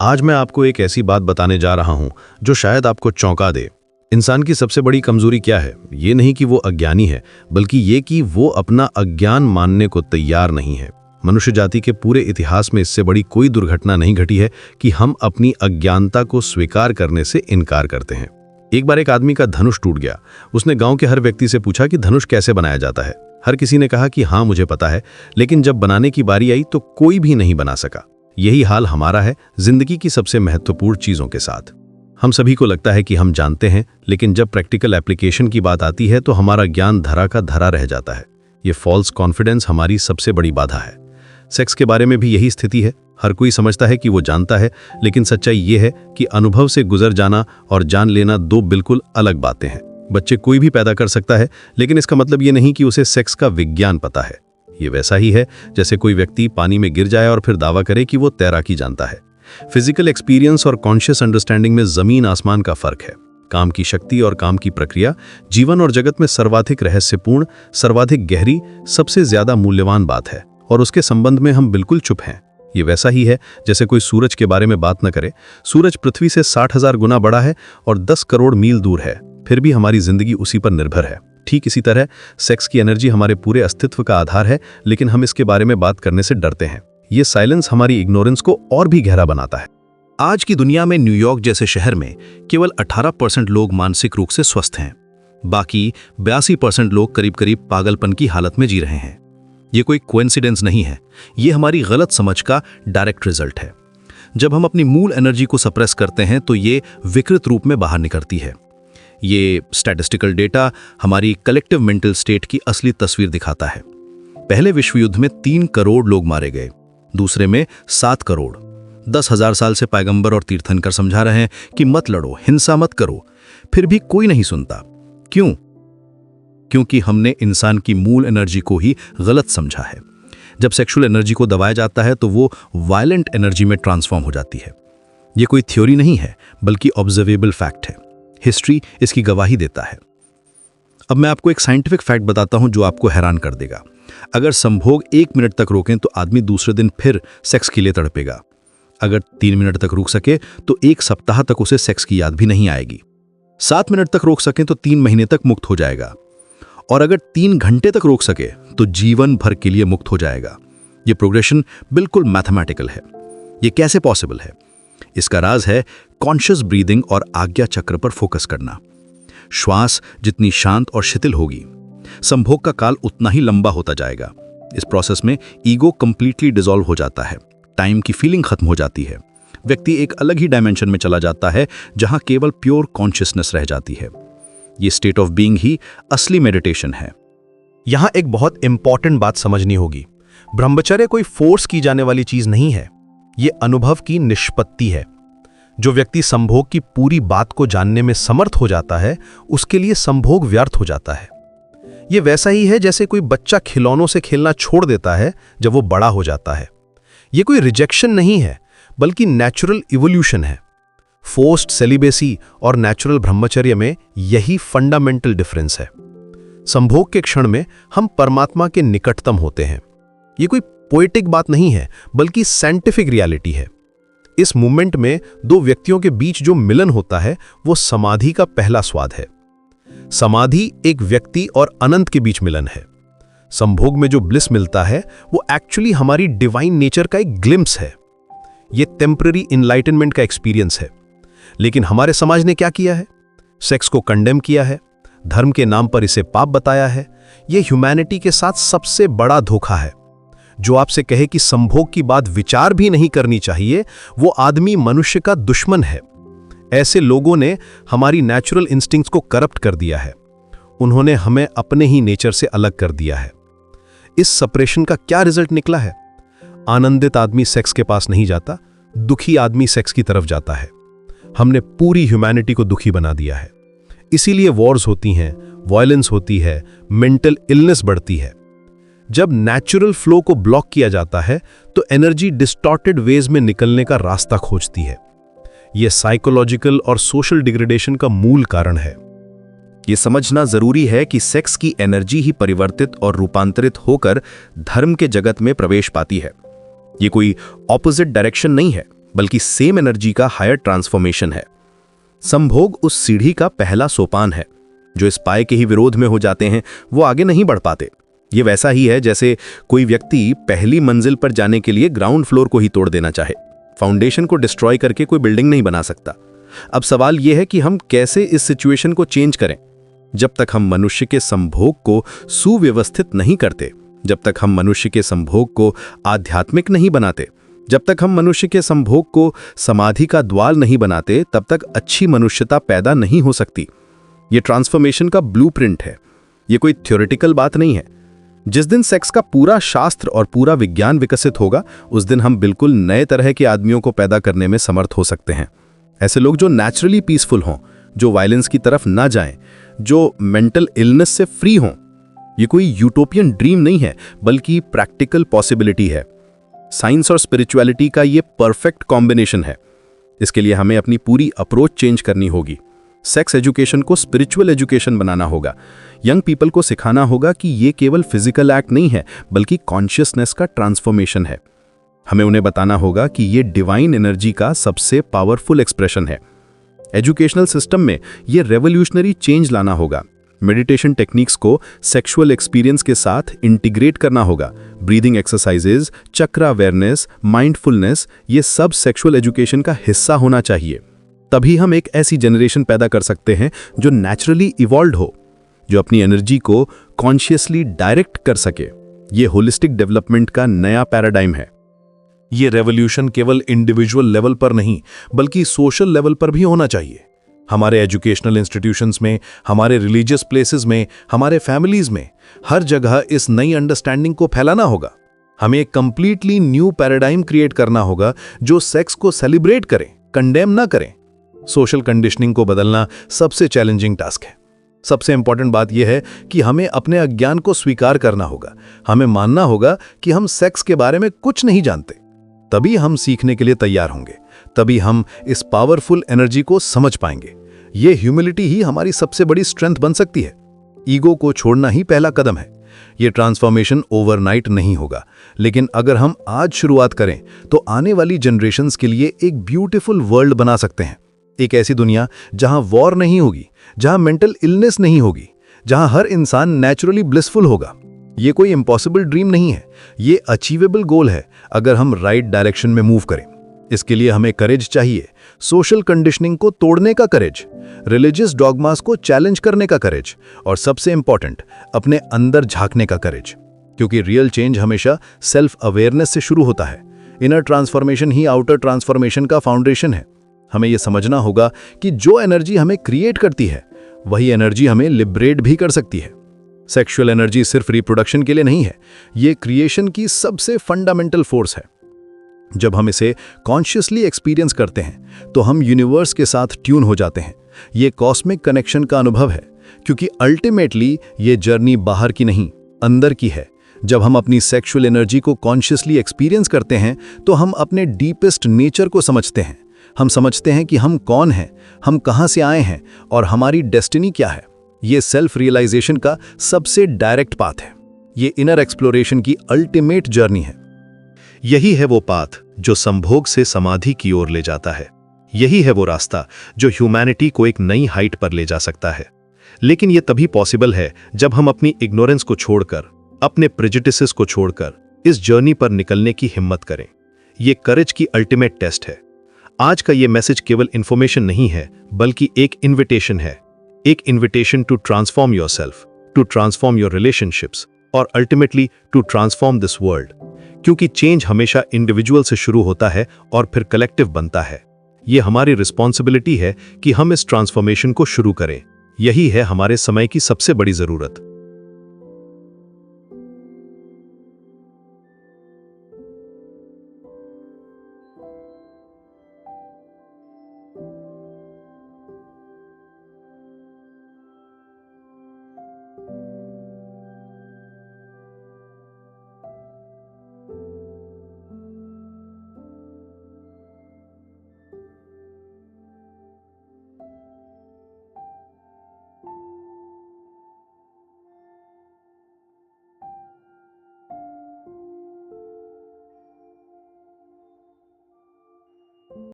आज मैं आपको एक ऐसी बात बताने जा रहा हूं जो शायद आपको चौंका दे। इंसान की सबसे बड़ी कमजोरी क्या है? ये नहीं कि वो अज्ञानी है, बल्कि ये कि वो अपना अज्ञान मानने को तैयार नहीं है। मनुष्य जाति के पूरे इतिहास में इससे बड़ी कोई दुर्घटना नहीं घटी है कि हम अपनी अज्ञानता को स्वीकार करने से इनकार करते हैं। एक बार एक आदमी का धनुष टूट गया। उसने गांव के हर व्यक्ति से पूछा कि धनुष कैसे बनाया जाता है। हर किसी ने कहा कि हाँ मुझे पता है, लेकिन जब बनाने की बारी आई तो कोई भी नहीं बना सका। यही हाल हमारा है जिंदगी की सबसे महत्वपूर्ण चीजों के साथ। हम सभी को लगता है कि हम जानते हैं, लेकिन जब प्रैक्टिकल एप्लीकेशन की बात आती है तो हमारा ज्ञान धरा का धरा रह जाता है। ये फॉल्स कॉन्फिडेंस हमारी सबसे बड़ी बाधा है। सेक्स के बारे में भी यही स्थिति है। हर कोई समझता है कि वो जानता है, लेकिन सच्चाई ये है कि अनुभव से गुजर जाना और जान लेना दो बिल्कुल अलग बातें हैं। बच्चे कोई भी पैदा कर सकता है, लेकिन इसका मतलब ये नहीं कि उसे सेक्स का विज्ञान पता है। ये वैसा ही है जैसे कोई व्यक्ति पानी में गिर जाए और फिर दावा करे कि वो तैराकी जानता है। फिजिकल एक्सपीरियंस और कॉन्शियस अंडरस्टैंडिंग में जमीन आसमान का फर्क है। काम की शक्ति और काम की प्रक्रिया जीवन और जगत में सर्वाधिक रहस्यपूर्ण, सर्वाधिक गहरी, सबसे ज्यादा मूल्यवान बात है, और उसके संबंध में हम बिल्कुल चुप हैं। ये वैसा ही है जैसे कोई सूरज के बारे में बात न करे। सूरज पृथ्वी से 60,000 गुना बड़ा है और 10 करोड़ मील दूर है, फिर भी हमारी जिंदगी उसी पर निर्भर है। ठीक इसी तरह सेक्स की एनर्जी हमारे पूरे अस्तित्व का आधार है, लेकिन हम इसके बारे में बात करने से डरते हैं। ये साइलेंस हमारी इग्नोरेंस को और भी गहरा बनाता है। आज की दुनिया में न्यूयॉर्क जैसे शहर में केवल 18% लोग मानसिक रूप से स्वस्थ हैं। बाकी 82% लोग करीब करीब पागलपन की हालत में जी रहे हैं। ये कोई कोइंसिडेंस नहीं है, ये हमारी गलत समझ का डायरेक्ट रिजल्ट है। जब हम अपनी मूल एनर्जी को सप्रेस करते हैं तो ये विकृत रूप में बाहर निकलती है। ये स्टैटिस्टिकल डेटा हमारी कलेक्टिव मेंटल स्टेट की असली तस्वीर दिखाता है। पहले विश्व युद्ध में 3 करोड़ लोग मारे गए, दूसरे में 7 करोड़। 10,000 साल से पैगंबर और तीर्थंकर समझा रहे हैं कि मत लड़ो, हिंसा मत करो, फिर भी कोई नहीं सुनता। क्यों? क्योंकि हमने इंसान की मूल एनर्जी को ही गलत समझा है। जब सेक्सुअल एनर्जी को दबाया जाता है तो वो वायलेंट एनर्जी में ट्रांसफॉर्म हो जाती है। ये कोई थ्योरी नहीं है, बल्कि ऑब्जर्वेबल फैक्ट है। हिस्ट्री इसकी गवाही देता है। अब मैं आपको एक साइंटिफिक फैक्ट बताता हूं जो आपको हैरान कर देगा। अगर संभोग 1 मिनट तक रोकें तो आदमी दूसरे दिन फिर सेक्स के लिए तड़पेगा। अगर 3 मिनट तक रोक सके तो 1 सप्ताह तक उसे सेक्स की याद भी नहीं आएगी। 7 मिनट तक रोक सकें तो 3 महीने तक मुक्त हो जाएगा, और अगर 3 घंटे तक रोक सके तो जीवन भर के लिए मुक्त हो जाएगा। ये प्रोग्रेशन बिल्कुल मैथमेटिकल है। ये कैसे पॉसिबल है? इसका राज है कॉन्शियस ब्रीदिंग और आज्ञा चक्र पर फोकस करना। श्वास जितनी शांत और शिथिल होगी, संभोग का काल उतना ही लंबा होता जाएगा। इस प्रोसेस में ईगो कंप्लीटली डिसॉल्व हो जाता है, टाइम की फीलिंग खत्म हो जाती है। व्यक्ति एक अलग ही डायमेंशन में चला जाता है जहां केवल प्योर कॉन्शियसनेस रह जाती है। ये स्टेट ऑफ बीइंग ही असली मेडिटेशन है। यहां एक बहुत इंपॉर्टेंट बात समझनी होगी। ब्रह्मचर्य कोई फोर्स की जाने वाली चीज नहीं है, ये अनुभव की निष्पत्ति है। जो व्यक्ति संभोग की पूरी बात को जानने में समर्थ हो जाता है, उसके लिए संभोग व्यर्थ हो जाता है। ये वैसा ही है जैसे कोई बच्चा खिलौनों से खेलना छोड़ देता है जब वो बड़ा हो जाता है। ये कोई रिजेक्शन नहीं है, बल्कि नेचुरल इवोल्यूशन है। फोर्स्ड सेलिबेसी और नेचुरल ब्रह्मचर्य में यही फंडामेंटल डिफरेंस है। संभोग के क्षण में हम परमात्मा के निकटतम होते हैं। ये कोई पोएटिक बात नहीं है, बल्कि साइंटिफिक रियलिटी है। इस मूवमेंट में 2 व्यक्तियों के बीच जो मिलन होता है वो समाधि का पहला स्वाद है। समाधि एक व्यक्ति और अनंत के बीच मिलन है। संभोग में जो ब्लिस मिलता है वो एक्चुअली हमारी डिवाइन नेचर का एक ग्लिम्स है। ये टेम्पररी इनलाइटनमेंट का एक्सपीरियंस है। लेकिन हमारे समाज ने क्या किया है? सेक्स को कंडेम किया है, धर्म के नाम पर इसे पाप बताया है। ये ह्यूमैनिटी के साथ सबसे बड़ा धोखा है। जो आपसे कहे कि संभोग की बात विचार भी नहीं करनी चाहिए, वो आदमी मनुष्य का दुश्मन है। ऐसे लोगों ने हमारी नेचुरल इंस्टिंक्ट्स को करप्ट कर दिया है। उन्होंने हमें अपने ही नेचर से अलग कर दिया है। इस सेपरेशन का क्या रिजल्ट निकला है? आनंदित आदमी सेक्स के पास नहीं जाता, दुखी आदमी सेक्स की तरफ जाता है। हमने पूरी ह्यूमैनिटी को दुखी बना दिया है। इसीलिए वॉर्स होती हैं, वायलेंस होती है, मेंटल इलनेस बढ़ती है। जब नेचुरल फ्लो को ब्लॉक किया जाता है तो एनर्जी डिस्टॉर्टेड वेज में निकलने का रास्ता खोजती है। यह साइकोलॉजिकल और सोशल डिग्रेडेशन का मूल कारण है। ये समझना जरूरी है कि सेक्स की एनर्जी ही परिवर्तित और रूपांतरित होकर धर्म के जगत में प्रवेश पाती है। ये कोई ऑपोजिट डायरेक्शन नहीं है, बल्कि सेम एनर्जी का हायर ट्रांसफॉर्मेशन है। संभोग उस सीढ़ी का पहला सोपान है। जो इस पाए के ही विरोध में हो जाते हैं वो आगे नहीं बढ़ पाते। ये वैसा ही है जैसे कोई व्यक्ति पहली मंजिल पर जाने के लिए ग्राउंड फ्लोर को ही तोड़ देना चाहे। फाउंडेशन को डिस्ट्रॉय करके कोई बिल्डिंग नहीं बना सकता। अब सवाल यह है कि हम कैसे इस सिचुएशन को चेंज करें। जब तक हम मनुष्य के संभोग को सुव्यवस्थित नहीं करते, जब तक हम मनुष्य के संभोग को आध्यात्मिक नहीं बनाते, जब तक हम मनुष्य के संभोग को समाधि का द्वार नहीं बनाते, तब तक अच्छी मनुष्यता पैदा नहीं हो सकती। ये ट्रांसफॉर्मेशन का ब्लूप्रिंट है। ये कोई थ्योरेटिकल बात नहीं है। जिस दिन सेक्स का पूरा शास्त्र और पूरा विज्ञान विकसित होगा, उस दिन हम बिल्कुल नए तरह के आदमियों को पैदा करने में समर्थ हो सकते हैं। ऐसे लोग जो नेचुरली पीसफुल हों, जो वायलेंस की तरफ ना जाएं, जो मेंटल इलनेस से फ्री हों। ये कोई यूटोपियन ड्रीम नहीं है, बल्कि प्रैक्टिकल पॉसिबिलिटी है। साइंस और स्पिरिचुअलिटी का ये परफेक्ट कॉम्बिनेशन है। इसके लिए हमें अपनी पूरी अप्रोच चेंज करनी होगी। सेक्स एजुकेशन को स्पिरिचुअल एजुकेशन बनाना होगा। यंग पीपल को सिखाना होगा कि ये केवल फिजिकल एक्ट नहीं है, बल्कि कॉन्शियसनेस का ट्रांसफॉर्मेशन है। हमें उन्हें बताना होगा कि ये डिवाइन एनर्जी का सबसे पावरफुल एक्सप्रेशन है। एजुकेशनल सिस्टम में ये रेवोल्यूशनरी चेंज लाना होगा। मेडिटेशन टेक्निक्स को सेक्सुअल एक्सपीरियंस के साथ इंटीग्रेट करना होगा। ब्रीदिंग एक्सरसाइजेज, चक्र अवेयरनेस, माइंडफुलनेस, ये सब सेक्सुअल एजुकेशन का हिस्सा होना चाहिए। तभी हम एक ऐसी जनरेशन पैदा कर सकते हैं जो नेचुरली इवॉल्व हो, जो अपनी एनर्जी को कॉन्शियसली डायरेक्ट कर सके। ये होलिस्टिक डेवलपमेंट का नया पैराडाइम है। ये रेवोल्यूशन केवल इंडिविजुअल लेवल पर नहीं, बल्कि सोशल लेवल पर भी होना चाहिए। हमारे एजुकेशनल इंस्टीट्यूशंस में, हमारे रिलीजियस प्लेसेस में, हमारे फैमिलीज में, हर जगह इस नई अंडरस्टैंडिंग को फैलाना होगा। हमें एक कंप्लीटली न्यू पैराडाइम क्रिएट करना होगा जो सेक्स को सेलिब्रेट करे, कंडेम ना करें। सोशल कंडीशनिंग को बदलना सबसे चैलेंजिंग टास्क है। सबसे इंपॉर्टेंट बात यह है कि हमें अपने अज्ञान को स्वीकार करना होगा। हमें मानना होगा कि हम सेक्स के बारे में कुछ नहीं जानते। तभी हम सीखने के लिए तैयार होंगे, तभी हम इस पावरफुल एनर्जी को समझ पाएंगे। ये ह्यूमिलिटी ही हमारी सबसे बड़ी स्ट्रेंथ बन सकती है। ईगो को छोड़ना ही पहला कदम है। ये ट्रांसफॉर्मेशन ओवरनाइट नहीं होगा, लेकिन अगर हम आज शुरुआत करें तो आने वाली जनरेशंस के लिए एक ब्यूटीफुल वर्ल्ड बना सकते हैं। एक ऐसी दुनिया जहां वॉर नहीं होगी, जहां मेंटल इलनेस नहीं होगी, जहां हर इंसान नेचुरली ब्लिसफुल होगा। ये कोई इम्पॉसिबल ड्रीम नहीं है, ये अचीवेबल गोल है अगर हम राइट डायरेक्शन में मूव करें। इसके लिए हमें करेज चाहिए, सोशल कंडीशनिंग को तोड़ने का करेज, रिलीजियस डॉगमास को चैलेंज करने का करेज, और सबसे इंपॉर्टेंट, अपने अंदर झांकने का करेज। क्योंकि रियल चेंज हमेशा सेल्फ अवेयरनेस से शुरू होता है। इनर ट्रांसफॉर्मेशन ही आउटर ट्रांसफॉर्मेशन का फाउंडेशन है। हमें यह समझना होगा कि जो एनर्जी हमें क्रिएट करती है, वही एनर्जी हमें लिबरेट भी कर सकती है। सेक्सुअल एनर्जी सिर्फ रिप्रोडक्शन के लिए नहीं है, ये क्रिएशन की सबसे फंडामेंटल फोर्स है। जब हम इसे कॉन्शियसली एक्सपीरियंस करते हैं तो हम यूनिवर्स के साथ ट्यून हो जाते हैं। ये कॉस्मिक कनेक्शन का अनुभव है, क्योंकि अल्टीमेटली ये जर्नी बाहर की नहीं, अंदर की है। जब हम अपनी सेक्सुअल एनर्जी को कॉन्शियसली एक्सपीरियंस करते हैं तो हम अपने डीपेस्ट नेचर को समझते हैं। हम समझते हैं कि हम कौन हैं, हम कहां से आए हैं और हमारी डेस्टिनी क्या है। ये सेल्फ रियलाइजेशन का सबसे डायरेक्ट पाथ है। ये इनर एक्सप्लोरेशन की अल्टीमेट जर्नी है। यही है वो पाथ जो संभोग से समाधि की ओर ले जाता है। यही है वो रास्ता जो ह्यूमैनिटी को एक नई हाइट पर ले जा सकता है। लेकिन ये तभी पॉसिबल है जब हम अपनी इग्नोरेंस को छोड़कर, अपने प्रेजुडिसेस को छोड़कर इस जर्नी पर निकलने की हिम्मत करें। ये करेज की अल्टीमेट टेस्ट है। आज का ये मैसेज केवल इंफॉर्मेशन नहीं है, बल्कि एक इन्विटेशन है। एक invitation to transform yourself, to transform your relationships और ultimately to transform this world. क्योंकि चेंज हमेशा इंडिविजुअल से शुरू होता है और फिर कलेक्टिव बनता है। ये हमारी रिस्पॉन्सिबिलिटी है कि हम इस ट्रांसफॉर्मेशन को शुरू करें। यही है हमारे समय की सबसे बड़ी जरूरत।